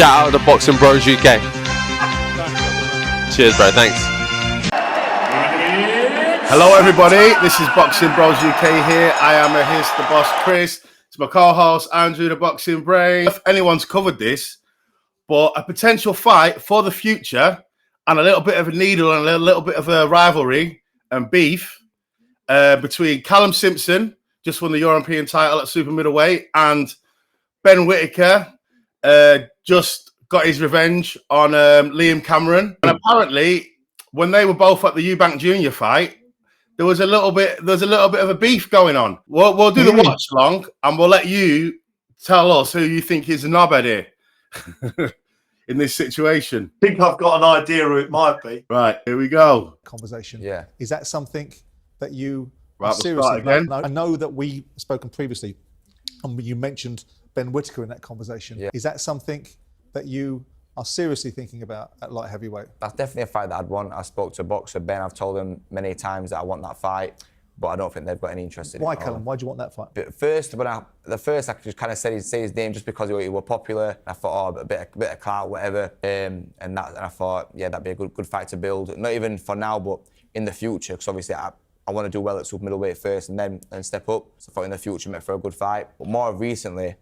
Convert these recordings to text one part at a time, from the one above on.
shout out to Boxing Bros UK. Cheers, bro. Thanks. Hello, everybody. This is Boxing Bros UK here. I am the boss, Chris. It's my co-host, Andrew, the Boxing Brain. If anyone's covered this, but a potential fight for the future and a little bit of a needle and a little bit of a rivalry and beef between Callum Simpson, just won the European title at super middleweight, and Ben Whittaker just got his revenge on Liam Cameron. And apparently, when they were both at the Eubank Junior fight, there was a little bit of a beef going on. We'll do the watch long, and we'll let you tell us who you think is the knobhead here in this situation. I think I've got an idea who it might be. Right, here we go. Conversation. Yeah. Is that something that you Right, seriously? again. I know that we've spoken previously, and you mentioned Ben Whittaker in that conversation. Yeah. Is that something that you are seriously thinking about at light heavyweight? That's definitely a fight that I'd want. I spoke to a boxer, Ben. I've told him many times that I want that fight, but I don't think they've got any interest in it. Why, Callum? Why do you want that fight? But first, I just kind of said his name just because he was popular. I thought, a bit of clout, whatever. And I thought, yeah, that'd be a good fight to build. Not even for now, but in the future, because obviously I want to do well at super middleweight first and then step up. So I thought in the future, make for a good fight. But more recently,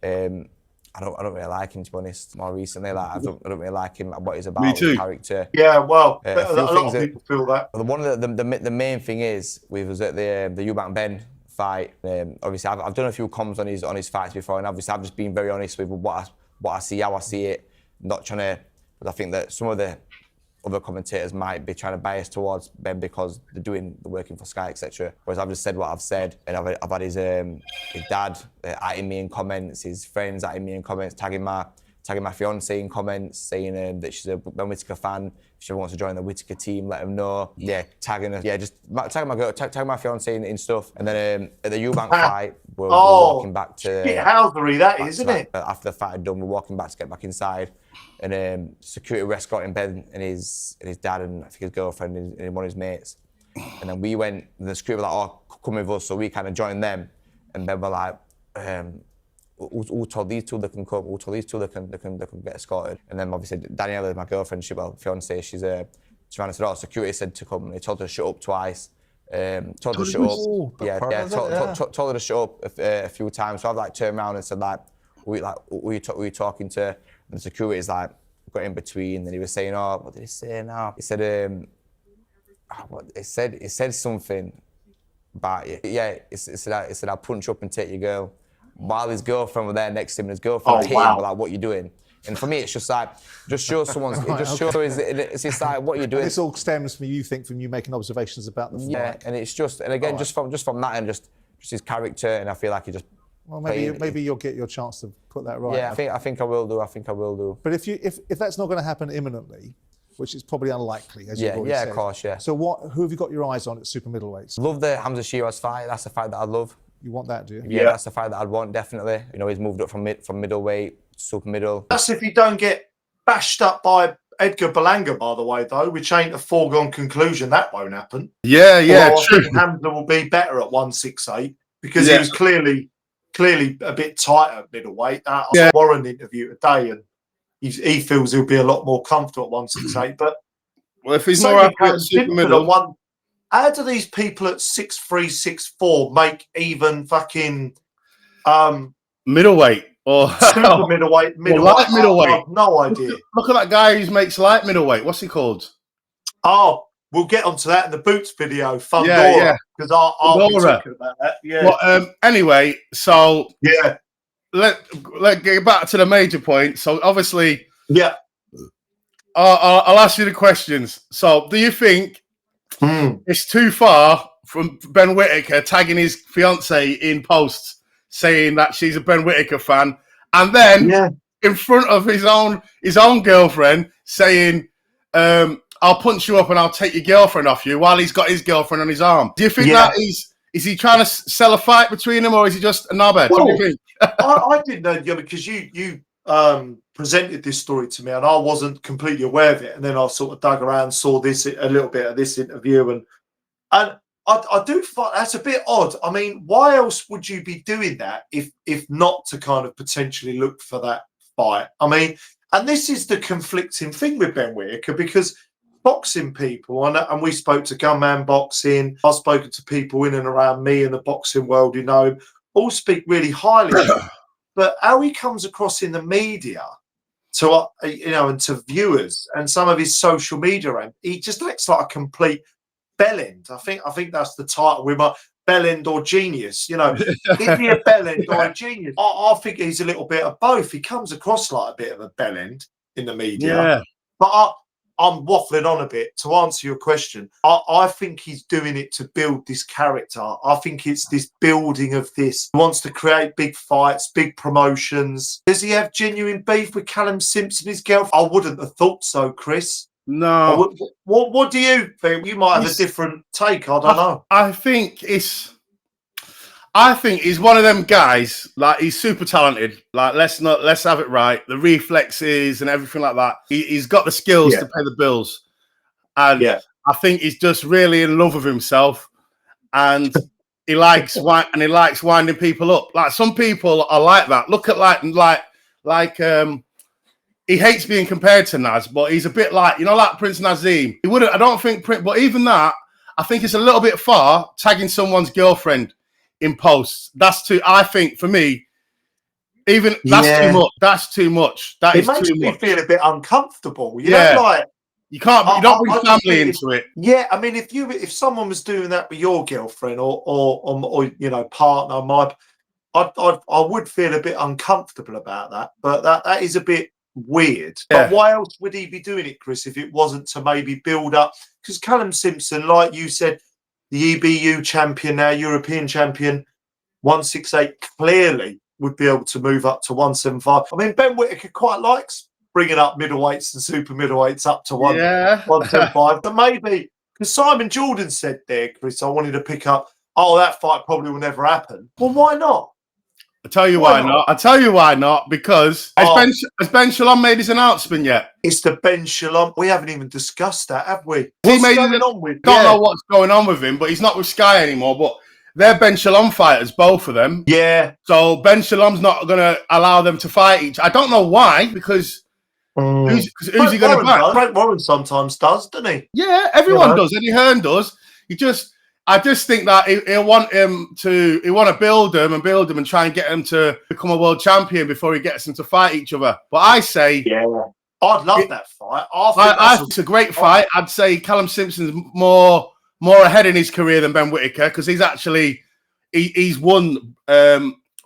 I don't really like him, to be honest. More recently, I don't really like him, what he's about, Me too. his character. Yeah, well, a few lot of things people feel that. One of the main thing is we was at the Eubank Ben fight. Obviously, I've done a few comms on his fights before, and obviously I've just been very honest with what I see, how I see it. Not trying to, but I think that some of the other commentators might be trying to bias towards Ben because they're working for Sky, etc. Whereas I've just said what I've said, and I've had his dad atting me in comments, his friends atting me in comments, tagging my fiance in comments, saying that she's a Ben Whittaker fan. If she ever wants to join the Whittaker team, let him know. Yeah, tagging her. Yeah, just tagging my girl, tagging my fiance in stuff. And then at the Eubank fight, we're walking back to. Housery, that is, isn't it? After the fight had done, we're walking back to get back inside, and security were escorting Ben and his dad and I think his girlfriend and one of his mates. And then we went. And the security were like, "Oh, come with us." So we kind of joined them, and Ben were like. Who told these two they can come? Who told these two they can get escorted? And then obviously Daniela, my girlfriend, fiance, she's ran to the door. Security said to come. They told her to shut up twice. Told her to shut up. Told her to shut up a few times. So I've turned around and said who are you talking to? And the security's got in between. And he was saying, oh, what did he say now? He said, he said something about you. Yeah, he said I'll punch you up and take your girl. While his girlfriend were there next to him, and his girlfriend hit him, like, what are you doing? And for me, it's just just show someone's, it's just like, what are you doing? This all stems from you making observations about the fight. Yeah, and it's just, and again, just from that and just his character, and I feel like he just. Well, maybe you'll get your chance to put that right. Yeah, I think I will do. But if that's not going to happen imminently, which is probably unlikely, as you've already said. Yeah, of course, yeah. So who have you got your eyes on at super middleweights? Love the Hamza Shiraz fight. That's a fight that I love. You want that, do you? Yeah, that's the fight that I'd want, definitely. He's moved up from middleweight, super middle. That's if you don't get bashed up by Edgar Berlanga, by the way, though, which ain't a foregone conclusion. That won't happen. Yeah, true. I think Hamza will be better at 168 because he was clearly a bit tight at middleweight. I saw Warren interview today, and he feels he'll be a lot more comfortable at 168. But well, if he's more accurate at super middle. How do these people at 6'3", 6'4" make even fucking middleweight or super middleweight? Light middleweight. I have no idea. Look at that guy who makes light middleweight. What's he called? Oh, we'll get onto that in the Boots video. Fundora, because I'll be talking about that. Yeah. Well, anyway, so let get back to the major point. So obviously, I'll ask you the questions. So, do you think it's too far from Ben Whittaker tagging his fiance in posts saying that she's a Ben Whittaker fan, and then in front of his own girlfriend saying, "I'll punch you up and I'll take your girlfriend off you," while he's got his girlfriend on his arm? Do you think that is he trying to sell a fight between them, or is he just a knobhead? What do you think? I didn't know, because you presented this story to me, and I wasn't completely aware of it. And then I sort of dug around, saw a little bit of this interview, and I do find that's a bit odd. I mean, why else would you be doing that if not to kind of potentially look for that fight. I mean, and this is the conflicting thing with Ben Whittaker, because boxing people, and we spoke to Gunman Boxing, I've spoken to people in and around me in the boxing world, all speak really highly of him. But how he comes across in the media to and to viewers and some of his social media, and he just acts like a complete bellend. I think that's the title. We might bellend or genius. Is he a bellend or a genius? I think he's a little bit of both. He comes across like a bit of a bellend in the media, but I'm waffling on a bit. To answer your question, I think he's doing it to build this character. I think it's this building of this. He wants to create big fights, big promotions. Does he have genuine beef with Callum Simpson, his girlfriend? I wouldn't have thought so, Chris. No. What do you think? You might have a different take. I don't know. I think he's one of them guys. Like, he's super talented. Like, let's have it right. The reflexes and everything like that. He's got the skills to pay the bills, and I think he's just really in love with himself, and he likes winding people up. Like, some people are like that. Look at like he hates being compared to Naz, but he's a bit like Prince Nazim. He wouldn't. I don't think Prince, but even that, I think it's a little bit far tagging someone's girlfriend in posts. That's too. I think for me, even that's too much. That's too much. It makes me feel a bit uncomfortable. You can't. You don't bring family into it. Yeah, I mean, if someone was doing that with your girlfriend or partner, I would feel a bit uncomfortable about that. But that is a bit weird. But why else would he be doing it, Chris, if it wasn't to maybe build up? Because Callum Simpson, like you said, the EBU champion now, European champion, 168, clearly would be able to move up to 175. I mean, Ben Whittaker quite likes bringing up middleweights and super middleweights up to 175. But maybe, because Simon Jordan said there, Chris, I wanted to pick up, that fight probably will never happen. Well, why not? I'll tell you why not. I'll tell you why not. Because has Ben Shalom made his announcement yet? It's the Ben Shalom. We haven't even discussed that, have we? Don't know what's going on with him, but he's not with Sky anymore. But they're Ben Shalom fighters, both of them. Yeah. So Ben Shalom's not going to allow them to fight each. I don't know why, because who's he going to back? Frank Warren sometimes does, doesn't he? Yeah, everyone does. Eddie Hearn does. I just think that he'll want to build him and try and get him to become a world champion before he gets them to fight each other. But I say, I'd love that fight. It's a great fight. I'd say Callum Simpson's more ahead in his career than Ben Whittaker, because he's won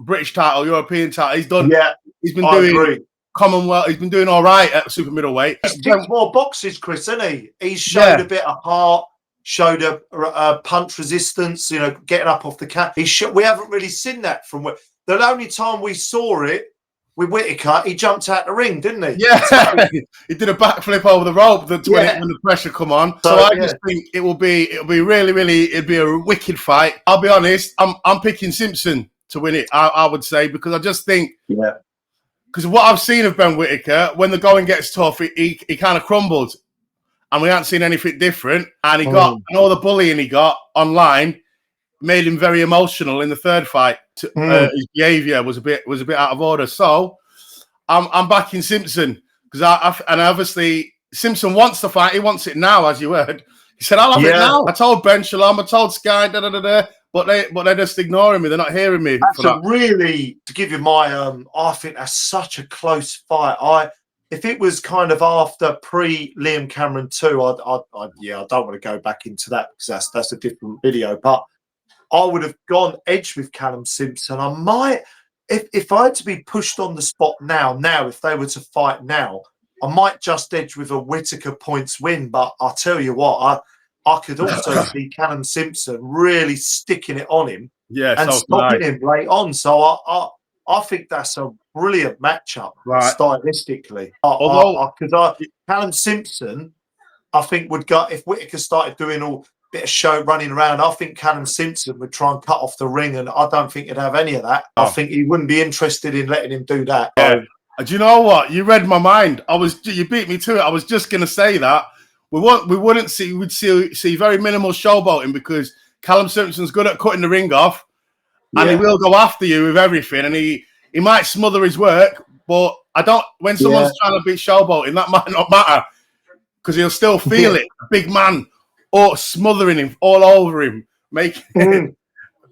British title, European title. He's done. Yeah, he's been doing Commonwealth. He's been doing all right at super middleweight. He's ticked more boxes, Chris, hasn't he? He's showed a bit of heart. Showed a punch resistance, getting up off the cat. We haven't really seen that from the only time we saw it with Whittaker. He jumped out the ring, didn't he? Yeah, he did a backflip over the rope when the pressure come on. So I just think it'll be really, it'd be a wicked fight. I'll be honest, I'm picking Simpson to win it. I would say, because I just think because what I've seen of Ben Whittaker, when the going gets tough, he kind of crumbled. And we haven't seen anything different. And and all the bullying he got online made him very emotional in the third fight. His behaviour was a bit out of order. So I'm backing Simpson, because obviously Simpson wants the fight. He wants it now, as you heard. He said, "I'll have it now." I told Ben Shalom, I told Sky, but they're just ignoring me. They're not hearing me. Really, to give you my I think that's such a close fight. If it was kind of after pre-Liam Cameron 2, I don't want to go back into that, because that's a different video. But I would have gone edge with Callum Simpson. I might, if I had to be pushed on the spot now, if they were to fight now, I might just edge with a Whittaker points win. But I'll tell you what, I could also see Callum Simpson really sticking it on him and stopping him late on. So I think that's a brilliant matchup stylistically. Callum Simpson, I think, would go if Whittaker started doing all bit of show running around. I think Callum Simpson would try and cut off the ring, and I don't think he'd have any of that. I think he wouldn't be interested in letting him do that. Do you know what? You read my mind. You beat me to it. I was just going to say that we'd see very minimal showboating, because Callum Simpson's good at cutting the ring off. And he will go after you with everything, and he might smother his work, but I don't. When someone's trying to be showboating, that might not matter because he'll still feel it. A big man, or smothering him all over him, making it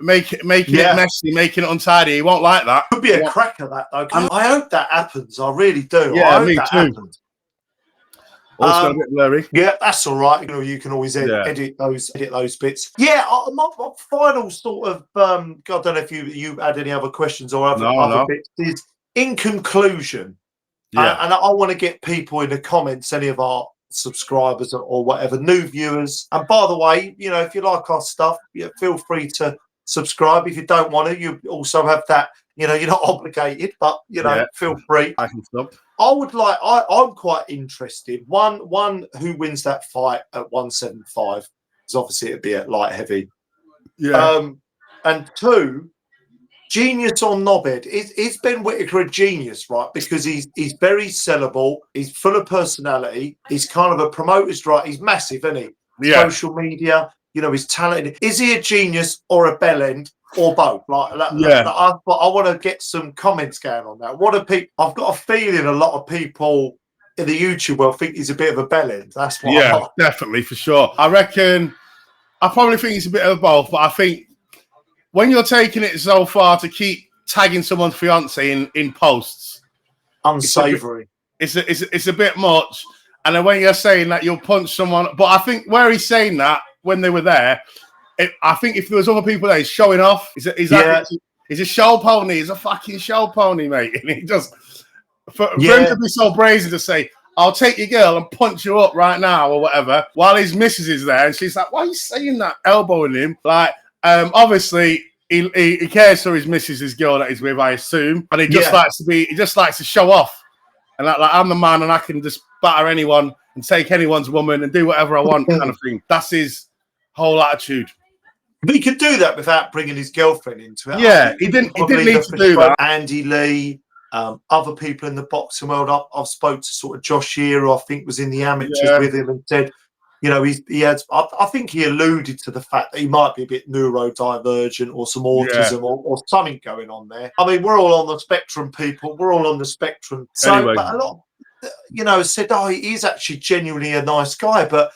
messy, making it untidy. He won't like that. Could be a crack at that though. I hope that happens. I really do. Yeah, I hope me that too. happens. Also a bit blurry. Yeah, that's all right. You can always edit those bits. Yeah, my final sort of I don't know if you had any other questions or other bits. Is in conclusion, and I want to get people in the comments, any of our subscribers or whatever, new viewers. And by the way, if you like our stuff, feel free to subscribe. If you don't want to, you also have that. You're not obligated, but feel free. I can stop. I would like. I'm quite interested. One who wins that fight at 175, because obviously it'd be at light heavy. Yeah. And two, genius or knobhead. Is Ben Whittaker a genius, right? Because he's very sellable. He's full of personality. He's kind of a promoter's right. He's massive, isn't he? Yeah. Social media. He's talented. Is he a genius or a bellend? Or both, I want to get some comments going on that. What do people? I've got a feeling a lot of people in the YouTube world think he's a bit of a bellend. That's what. Definitely for sure. I reckon. I probably think he's a bit of both, but I think when you're taking it so far to keep tagging someone's fiance in posts, unsavory. It's a bit much. And then when you're saying that you'll punch someone, but I think where he's saying that when they were there. I think if there was other people there, he's showing off. He's a show pony. He's a fucking show pony, mate. And he just for him to be so brazen to say, "I'll take your girl and punch you up right now" or whatever, while his missus is there, and she's like, "Why are you saying that?" Elbowing him. Like, obviously he cares for his missus, his girl that he's with, I assume, and he just likes to show off, and like I'm the man, and I can just batter anyone and take anyone's woman and do whatever I want, kind of thing. That's his whole attitude. But he could do that without bringing his girlfriend into it. Yeah, he didn't need to do that. Andy Lee, other people in the boxing world. I've spoke to sort of Josh here, I think was in the amateurs with him, and said, he has. I think he alluded to the fact that he might be a bit neurodivergent or some autism or something going on there. I mean, we're all on the spectrum, people. We're all on the spectrum. So, anyway. but a lot, said, he is actually genuinely a nice guy, but.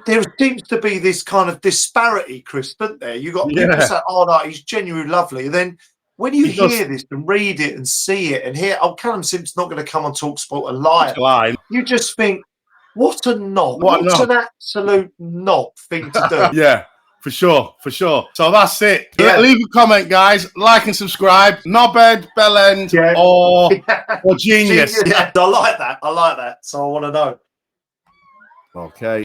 There seems to be this kind of disparity, Chris, isn't there? You got people say, "Oh no, he's genuinely lovely," and then when you hear this and read it and see it and hear, Callum Simpson's not going to come on TalkSport and lie. You just think, what a knob! What an absolute knob thing to do. Yeah, for sure. So that's it. Yeah. Leave a comment, guys. Like and subscribe. Knobhead, bellend, or genius. Yeah, I like that. So I want to know. Okay.